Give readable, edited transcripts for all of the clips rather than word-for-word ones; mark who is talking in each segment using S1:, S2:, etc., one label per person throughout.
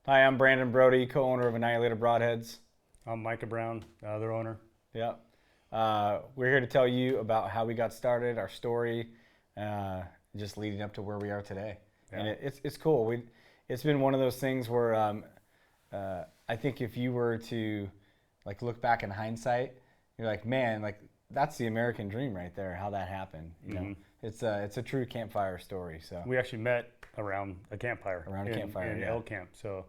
S1: Hi, I'm Brandon Brody, co-owner of Annihilator Broadheads.
S2: I'm Micah Brown, their owner.
S1: Yeah. We're here to tell you about how we got started, our story, uh, just leading up to where we are today.
S2: Yeah.
S1: And it's cool. It's been one of those things where I think if you were to look back in hindsight, you're like, man, that's the American dream right there. How that happened, you know. It's a true campfire story. So
S2: We actually met around a campfire.
S1: Around a campfire,
S2: in
S1: yeah.
S2: elk camp. So,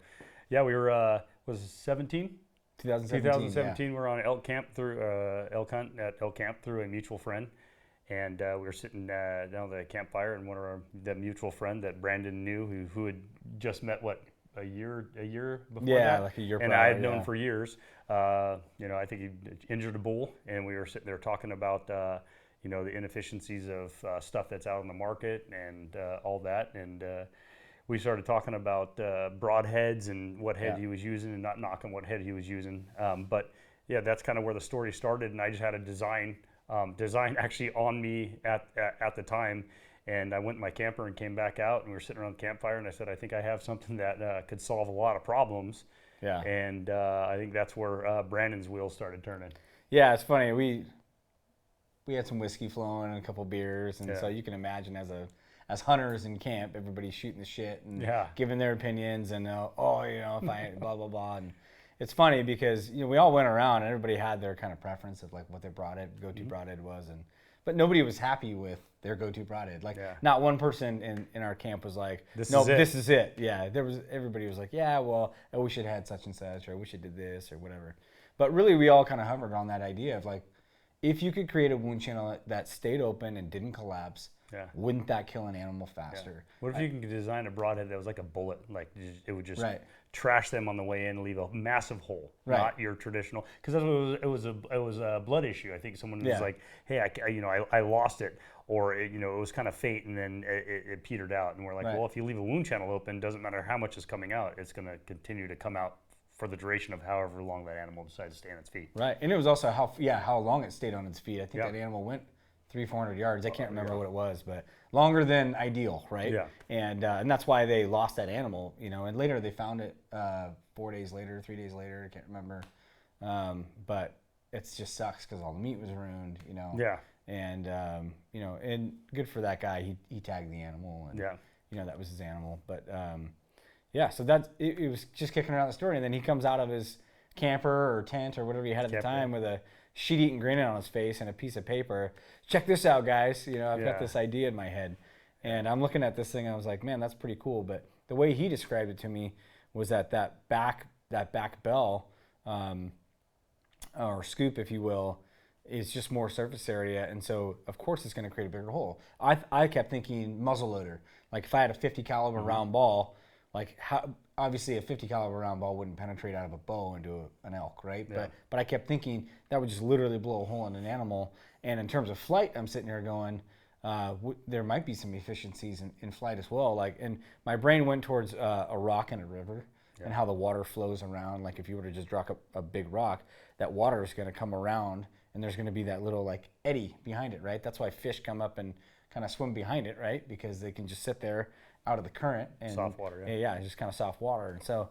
S2: yeah, we were was it 17?
S1: 2017.
S2: 2017. We were on elk camp through elk hunt at elk camp through a mutual friend, and we were sitting down at the campfire, and the mutual friend that Brandon knew, who had just met a year before
S1: Yeah,
S2: that,
S1: like a year
S2: and
S1: prior,
S2: I had known
S1: yeah.
S2: for years. I think he injured a bull, and we were sitting there talking about the inefficiencies of stuff that's out on the market and all that, and we started talking about broadheads and what head
S1: Yeah.
S2: he was using, and not knocking what head he was using. But yeah, that's kind of where the story started, and I just had a design actually on me at the time. And I went in my camper and came back out, and we were sitting around the campfire, and I said, I think I have something that could solve a lot of problems.
S1: Yeah.
S2: And I think that's where Brandon's wheels started turning.
S1: Yeah, it's funny. We had some whiskey flowing and a couple beers, and
S2: Yeah.
S1: so you can imagine as hunters in camp, everybody's shooting the shit and
S2: Yeah.
S1: giving their opinions and if I blah blah blah. And it's funny because we all went around and everybody had their kind of preference of like what their go-to broadhead was, but nobody was happy with their go-to broadhead. Like
S2: Yeah.
S1: not one person in our camp was like,
S2: This
S1: no,
S2: is it."
S1: this is it. Yeah, everybody was like, yeah, well, we should have had such and such, or we should do this or whatever. But really, we all kind of hovered on that idea of like, if you could create a wound channel that stayed open and didn't collapse,
S2: Yeah.
S1: wouldn't that kill an animal faster?
S2: What if you could design a broadhead that was like a bullet, like it would just
S1: Right.
S2: trash them on the way in, and leave a massive hole,
S1: Right.
S2: not your traditional. Because it was a blood issue. I think someone was
S1: Yeah.
S2: like, hey, I lost it, or it was kind of fate, and then it petered out. And we're like,
S1: Right.
S2: well, if you leave a wound channel open, doesn't matter how much is coming out, it's going to continue to come out for the duration of however long that animal decides to stay on its feet.
S1: Right, and it was also how long it stayed on its feet. I think
S2: Yeah.
S1: that animal went 300-400 yards. I can't remember what it was, but longer than ideal, right?
S2: Yeah.
S1: And that's why they lost that animal, And later they found it 4 days later, 3 days later. I can't remember, but it just sucks because all the meat was ruined,
S2: Yeah.
S1: And and good for that guy. He tagged the animal, and
S2: Yeah.
S1: that was his animal. But yeah, so that's it was just kicking around the story, and then he comes out of his camper or tent or whatever he had at the
S2: Camper.
S1: time with a shit-eating grin on his face and a piece of paper. Check this out, guys. I've
S2: Yeah.
S1: got this idea in my head, and I'm looking at this thing. And I was like, man, that's pretty cool. But the way he described it to me was that back bell or scoop, if you will, is just more surface area, and so of course it's going to create a bigger hole. I kept thinking muzzleloader. Like if I had a 50 caliber round ball, like how obviously a 50 caliber round ball wouldn't penetrate out of a bow into an elk, right?
S2: Yeah.
S1: But I kept thinking that would just literally blow a hole in an animal. And in terms of flight, I'm sitting here going, there might be some efficiencies in flight as well. And my brain went towards a rock in a river.
S2: Yeah.
S1: And how the water flows around. Like if you were to just drop a big rock, that water is going to come around, and there's going to be that little like eddy behind it, right? That's why fish come up and kind of swim behind it, right? Because they can just sit there out of the current and
S2: Soft water, yeah.
S1: yeah, just kind of soft water. And so,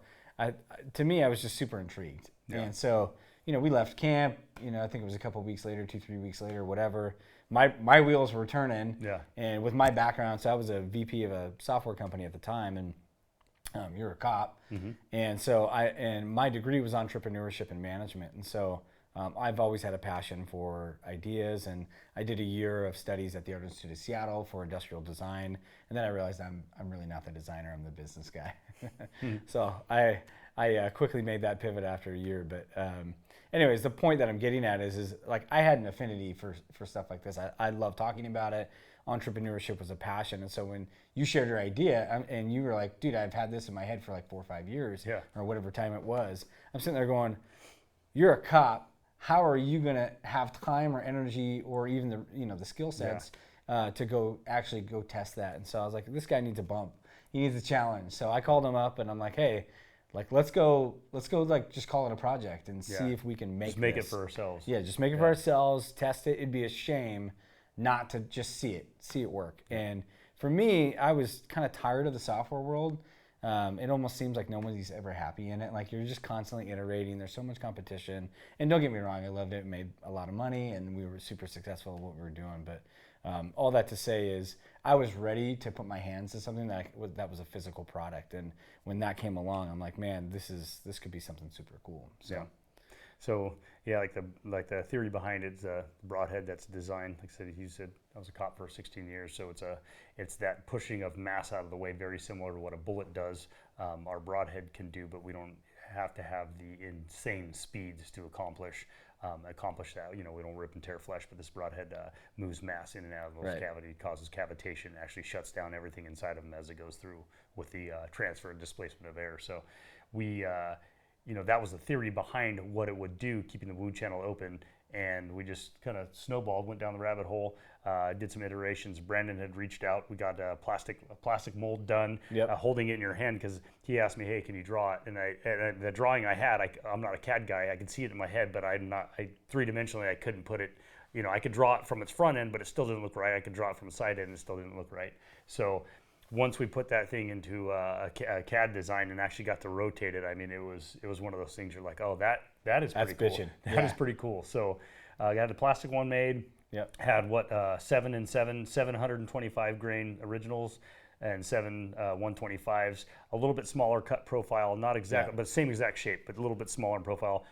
S1: to me, I was just super intrigued.
S2: Yeah.
S1: And so, we left camp. I think it was a couple of weeks later, 2-3 weeks later, whatever. My wheels were turning.
S2: Yeah.
S1: And with my background, so I was a VP of a software company at the time, and you're a cop, and so my degree was entrepreneurship and management, and so I've always had a passion for ideas, and I did a year of studies at the Art Institute of Seattle for industrial design, and then I realized I'm really not the designer, I'm the business guy. So I quickly made that pivot after a year, but anyways, the point that I'm getting at is like I had an affinity for stuff like this. I love talking about it. Entrepreneurship was a passion, and so when you shared your idea and you were like, dude, I've had this in my head for like 4 or 5 years,
S2: Yeah.
S1: or whatever time it was, I'm sitting there going, you're a cop, how are you going to have time or energy or even the skill sets to go test that? And so I was like, this guy needs a bump, he needs a challenge. So I called him up and I'm like, hey, like let's go like just call it a project and see if we can make
S2: Make
S1: this.
S2: it for ourselves.
S1: Yeah, just make it for ourselves, test it. It'd be a shame not to just see it work. And for me, I was kind of tired of the software world. It almost seems like nobody's ever happy in it. Like you're just constantly iterating. There's so much competition. And don't get me wrong, I loved it, made a lot of money, and we were super successful at what we were doing. But all that to say is I was ready to put my hands to something that was a physical product. And when that came along, I'm like, man, this could be something super cool. So.
S2: Yeah. So yeah, like the theory behind it's a broadhead that's designed. Like I said, you said I was a cop for 16 years, so it's that pushing of mass out of the way, very similar to what a bullet does. Our broadhead can do, but we don't have to have the insane speeds to accomplish that. You know, we don't rip and tear flesh, but this broadhead moves mass in and out of those cavity, causes cavitation, actually shuts down everything inside of them as it goes through with the transfer and displacement of air. So we you know, that was the theory behind what it would do, keeping the wound channel open. And we just kind of snowballed, went down the rabbit hole, did some iterations. Brandon had reached out. We got a plastic mold done, holding it in your hand, because he asked me, hey, can you draw it? And the drawing I had, I'm not a CAD guy. I could see it in my head, but three-dimensionally, I couldn't put it, you know, I could draw it from its front end, but it still didn't look right. I could draw it from the side end, and it still didn't look right. So once we put that thing into a CAD design and actually got to rotate it, I mean, it was one of those things you're like, oh, that is pretty cool. That is pretty cool. So I got the plastic one made.
S1: Yep.
S2: Had 7 and 7, 725 grain originals and 7 125s. A little bit smaller cut profile, not exactly, but same exact shape, but a little bit smaller in profile,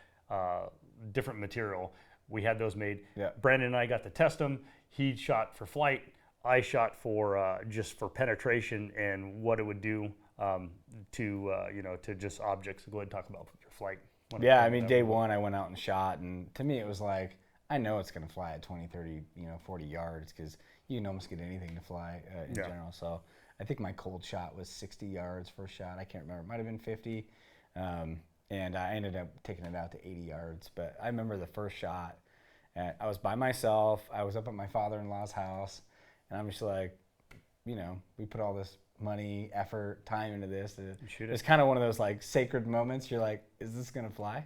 S2: different material. We had those made.
S1: Yeah.
S2: Brandon and I got to test them. He shot for flight. I shot for just for penetration and what it would do to just objects. Go ahead and talk about your flight.
S1: Yeah, I mean, day one I went out and shot, and to me it was like, I know it's going to fly at 20, 30, 40 yards, because you can almost get anything to fly in general. So I think my cold shot was 60 yards first shot. I can't remember. It might have been 50. And I ended up taking it out to 80 yards. But I remember the first shot, I was by myself. I was up at my father-in-law's house. And I'm just like, we put all this money, effort, time into this. It's kind of one of those like sacred moments. You're like, is this going to fly?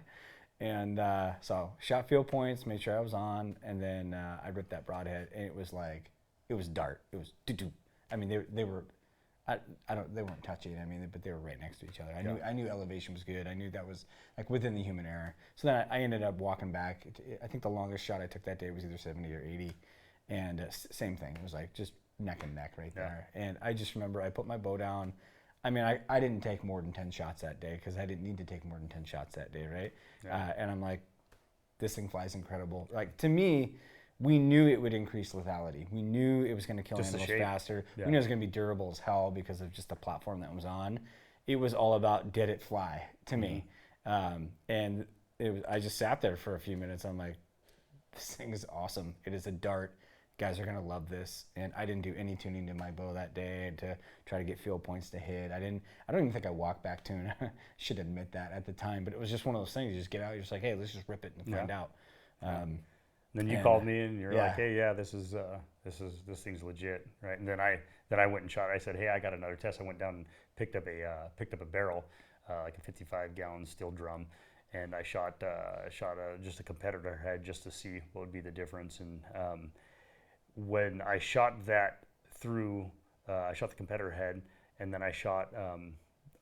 S1: And so shot field points, made sure I was on. And then I ripped that broadhead, and it was like, it was dart. It was doo-doo. I mean, they were, they weren't touching. I mean, but they were right next to each other. I knew elevation was good. I knew that was like within the human error. So then I ended up walking back. I think the longest shot I took that day was either 70 or 80. And same thing. It was like just neck and neck right there. And I just remember I put my bow down. I mean, I didn't take more than 10 shots that day, because I didn't need to take more than 10 shots that day, right? Yeah. And I'm like, this thing flies incredible. Like, to me, we knew it would increase lethality. We knew it was going to kill animals faster. Yeah. We knew it was going to be durable as hell because of just the platform that was on. It was all about, did it fly, to me. And I just sat there for a few minutes. I'm like, this thing is awesome. It is a dart. Guys are going to love this. And I didn't do any tuning to my bow that day to try to get field points to hit. I don't even think I walked back tuned. I should admit that at the time, but it was just one of those things. You just get out, you're just like, hey, let's just rip it and find out.
S2: Then you called me and you're like, hey, this thing's legit, right? And then I went and shot. I said, hey, I got another test. I went down and picked up a barrel, like a 55-gallon steel drum, and I shot just a competitor head just to see what would be the difference. And when I shot that through, I shot the competitor head, and then I shot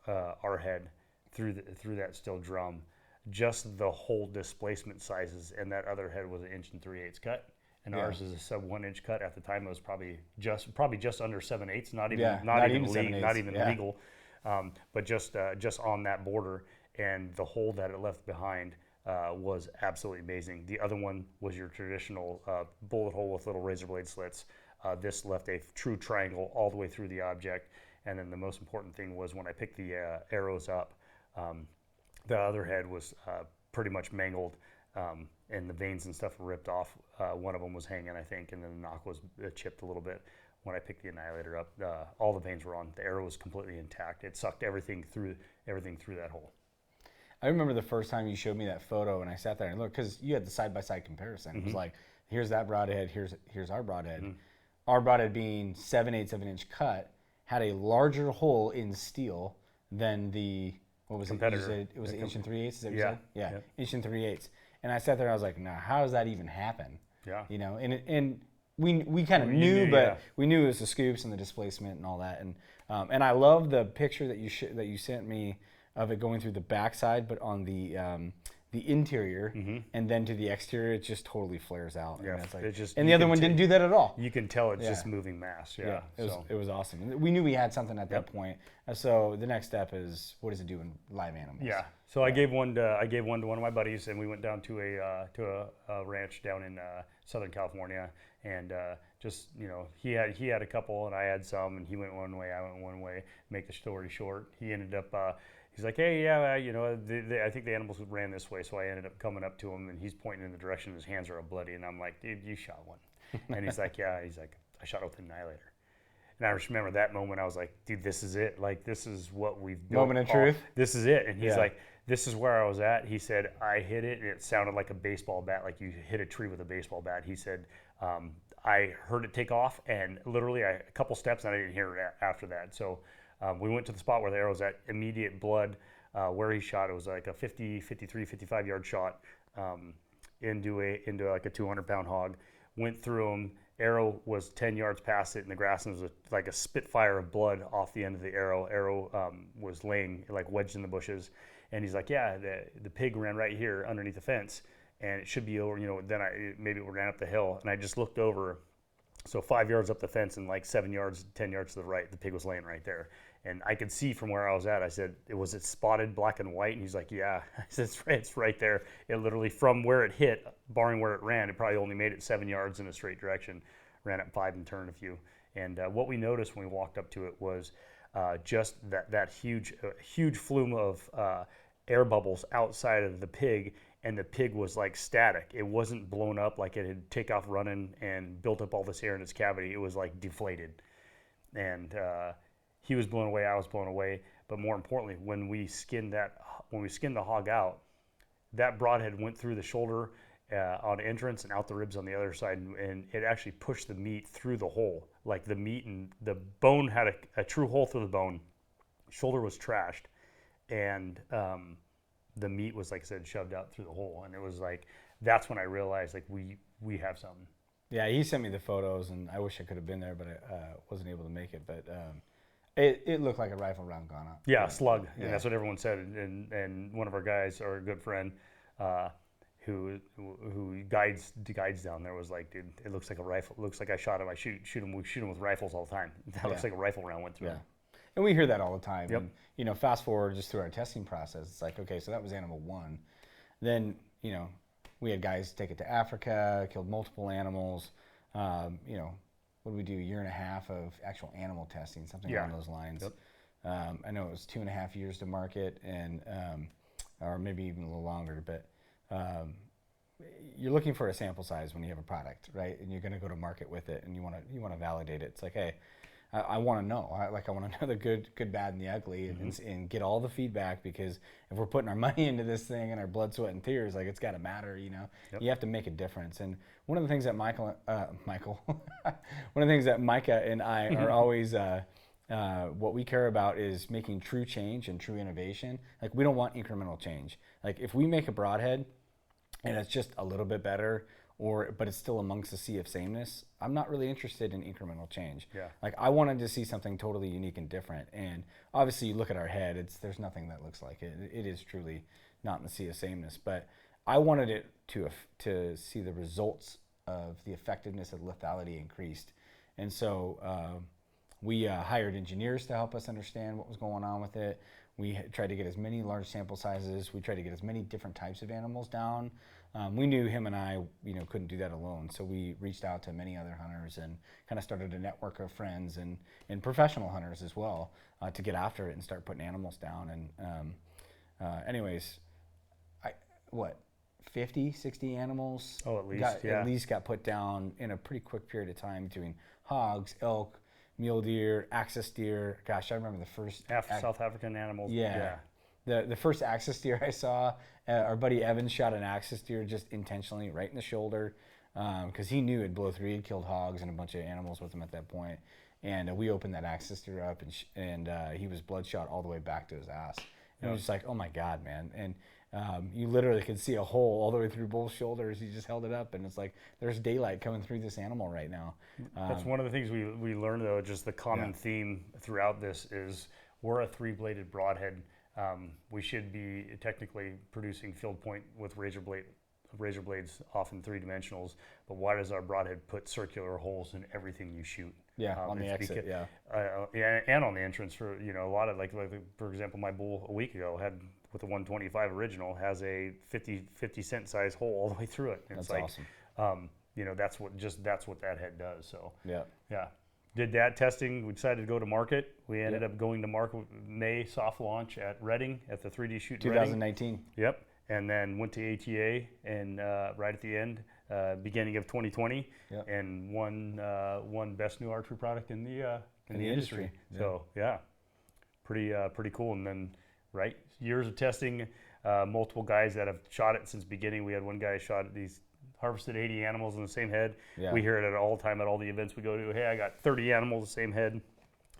S2: our head through that steel drum. Just the whole displacement sizes, and that other head was an 1 3/8 cut, and ours is a sub 1 inch cut. At the time, it was probably just under 7/8, not even legal, but just on that border, and the hole that it left behind was absolutely amazing. The other one was your traditional bullet hole with little razor blade slits. This left a true triangle all the way through the object, and then the most important thing was when I picked the arrows up. The other head was pretty much mangled, and the veins and stuff were ripped off. One of them was hanging, I think, and then the knock was chipped a little bit. When I picked the Annihilator up, all the veins were on. The arrow was completely intact. It sucked everything through that hole.
S1: I remember the first time you showed me that photo, and I sat there and looked, because you had the side-by-side comparison. It was like, here's that broadhead, here's our broadhead. Our broadhead, being 7/8 of an inch cut, had a larger hole in steel than the... What was
S2: competitor.
S1: It was an 1 3/8. Is that what you said? Yeah, 1 3/8. And I sat there and I was like, "Nah, how does that even happen?"
S2: Yeah.
S1: And we kind of knew, but we knew it was the scoops and the displacement and all that. And I love the picture that you sent me of it going through the backside, but on the interior, and then to the exterior, it just totally flares out.
S2: Yeah,
S1: and, like,
S2: it just,
S1: and the other one didn't do that at all.
S2: You can tell it's just moving mass. Yeah,
S1: it was awesome. We knew we had something at that point. So the next step is, what does it do in live animals?
S2: Yeah. So I gave one to one of my buddies, and we went down to a ranch down in Southern California, and just, you know, he had a couple and I had some, and he went one way, I went one way. Make the story short, he ended up. He's like, hey, yeah, you know, I think the animals ran this way, so I ended up coming up to him, and he's pointing in the direction his hands are all bloody, and I'm like, dude, you shot one. And he's like, yeah, he's like, I shot with an Annihilator. And I just remember that moment, I was like, dude, this is it. Like, this is what we've built.
S1: Moment of truth.
S2: This is it. And he's like, this is where I was at. He said, I hit it, and it sounded like a baseball bat, like you hit a tree with a baseball bat. He said, I heard it take off, and literally a couple steps, and I didn't hear it after that. So we went to the spot where the arrow was at, immediate blood. Where he shot, it was like a 50, 53, 55 yard shot into like a 200-pound hog. Went through him. Arrow was 10 yards past it in the grass, and it was like a spitfire of blood off the end of the arrow. Arrow was laying like wedged in the bushes, and he's like, yeah, the pig ran right here underneath the fence, and it should be over. You know, then maybe it ran up the hill, and I just looked over. So 5 yards up the fence and like 7 yards, 10 yards to the right, the pig was laying right there. And I could see from where I was at. I said, was it spotted black and white? And he's like, yeah. I said, it's right there. It literally, from where it hit, barring where it ran, it probably only made it 7 yards in a straight direction. Ran up 5 and turned a few. And what we noticed when we walked up to it was just that huge flume of air bubbles outside of the pig, and the pig was like static. It wasn't blown up like it had taken off running and built up all this air in its cavity. It was like deflated. And he was blown away, I was blown away. But more importantly, when we skinned the hog out, that broadhead went through the shoulder on entrance and out the ribs on the other side, and it actually pushed the meat through the hole. Like the meat and the bone had a true hole through the bone. Shoulder was trashed, and the meat was, like I said, shoved out through the hole. And it was like, that's when I realized, like, we have something.
S1: Yeah, he sent me the photos, and I wish I could have been there, but I wasn't able to make it. But it looked like a rifle round gone up.
S2: Yeah, slug, and that's what everyone said. And one of our guys, our good friend, who guides down there, was like, dude, it looks like a rifle. It looks like I shot him. We shoot him with rifles all the time. That looks like a rifle round went through him.
S1: And we hear that all the time. Yep. And, you know, fast forward just through our testing process, it's like, okay, so that was animal one. Then, you know, we had guys take it to Africa, killed multiple animals. You know, what did we do? A year and a half of actual animal testing, something along those lines. Yep. I know it was 2.5 years to market, and or maybe even a little longer. But you're looking for a sample size when you have a product, right? And you're going to go to market with it, and you want to validate it. It's like, hey, I want to know. I want to know the good, bad, and the ugly, and get all the feedback, because if we're putting our money into this thing and our blood, sweat, and tears, like, it's got to matter, you know. Yep. You have to make a difference. And one of the things that one of the things that Micah and I are always, what we care about is making true change and true innovation. Like, we don't want incremental change. Like, if we make a broadhead and it's just a little bit better, but it's still amongst the sea of sameness, I'm not really interested in incremental change.
S2: Yeah.
S1: Like, I wanted to see something totally unique and different. And obviously, you look at our head, there's nothing that looks like it. It is truly not in the sea of sameness. But I wanted it to see the results of the effectiveness of lethality increased. And so we hired engineers to help us understand what was going on with it. We tried to get as many large sample sizes. We tried to get as many different types of animals down. We knew him and I, you know, couldn't do that alone. So we reached out to many other hunters and kind of started a network of friends and professional hunters as well to get after it and start putting animals down. And anyways, 50, 60 animals at least got put down in a pretty quick period of time between hogs, elk, mule deer, axis deer. Gosh, I remember the first
S2: South African animals.
S1: Yeah. The first axis deer I saw, our buddy Evans shot an axis deer just intentionally right in the shoulder, because he knew it'd blow through. He'd killed hogs and a bunch of animals with him at that point. And we opened that axis deer up, and he was bloodshot all the way back to his ass. And I was just like, oh my God, man. And You literally could see a hole all the way through both shoulders. You just held it up, and it's like there's daylight coming through this animal right now.
S2: That's one of the things we learned, though. Just the common theme throughout this is we're a 3-bladed broadhead. We should be technically producing field point with razor blades, often 3-dimensionals. But why does our broadhead put circular holes in everything you shoot?
S1: Yeah, on the exit,
S2: and on the entrance. For a lot of like for example, my bull a week ago had, with the 125 original, has a 50 cent size hole all the way through it.
S1: That's
S2: like,
S1: awesome.
S2: That's what that head does. So
S1: yeah.
S2: Did that testing. We decided to go to market. We ended up going to market May soft launch at Reading at the 3D shoot.
S1: 2019.
S2: Reading. Yep. And then went to ATA and right at the end, beginning of 2020, and won best new archery product in the industry.
S1: Yeah.
S2: So pretty cool. And then years of testing, multiple guys that have shot it since beginning. We had one guy shot these. Harvested 80 animals in the same head. Yeah. We hear it all the time at all the events we go to. Hey, I got 30 animals the same head.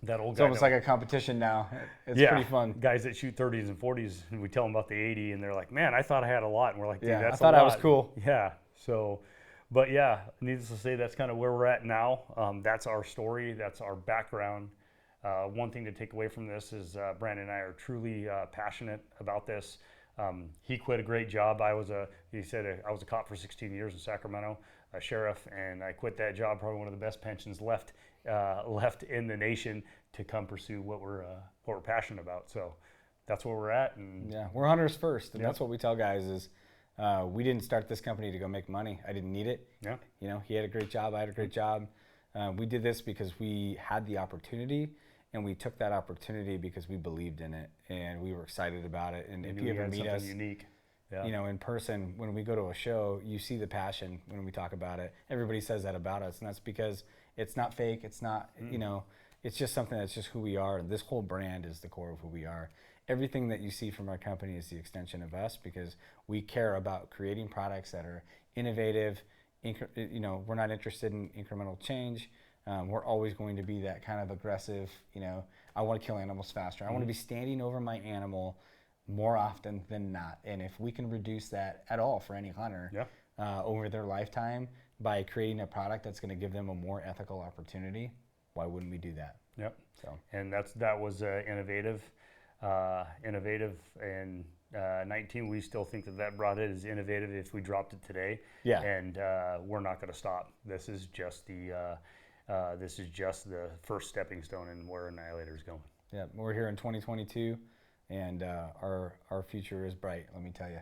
S2: That old
S1: it's
S2: guy.
S1: It's almost like a competition now. It's pretty fun.
S2: Guys that shoot 30s and 40s, and we tell them about the 80, and they're like, "Man, I thought I had a lot." And we're like, "Dude, that's a lot."
S1: I thought I was cool.
S2: Yeah. So, but needless to say, that's kind of where we're at now. That's our story. That's our background. One thing to take away from this is Brandon and I are truly passionate about this. He quit a great job. He said I was a cop for 16 years in Sacramento, a sheriff, and I quit that job, probably one of the best pensions left in the nation, to come pursue what we're passionate about. So that's where we're at. And
S1: we're hunters first, and that's what we tell guys is we didn't start this company to go make money. I didn't need it.
S2: Yeah.
S1: He had a great job. I had a great job. We did this because we had the opportunity. And we took that opportunity because we believed in it and we were excited about it. And if you ever meet us,
S2: unique.
S1: In person, when we go to a show, you see the passion when we talk about it. Everybody says that about us, and that's because it's not fake. It's not, it's just something that's just who we are. And this whole brand is the core of who we are. Everything that you see from our company is the extension of us because we care about creating products that are innovative. We're not interested in incremental change. We're always going to be that kind of aggressive, I want to kill animals faster. I want to be standing over my animal more often than not. And if we can reduce that at all for any hunter over their lifetime by creating a product that's going to give them a more ethical opportunity, why wouldn't we do that?
S2: Yep. So, and that was innovative. And 19, we still think that broadhead is innovative if we dropped it today.
S1: Yeah.
S2: And we're not going to stop. This is just the first stepping stone in where Annihilator is going.
S1: Yeah, we're here in 2022, and our future is bright, let me tell you.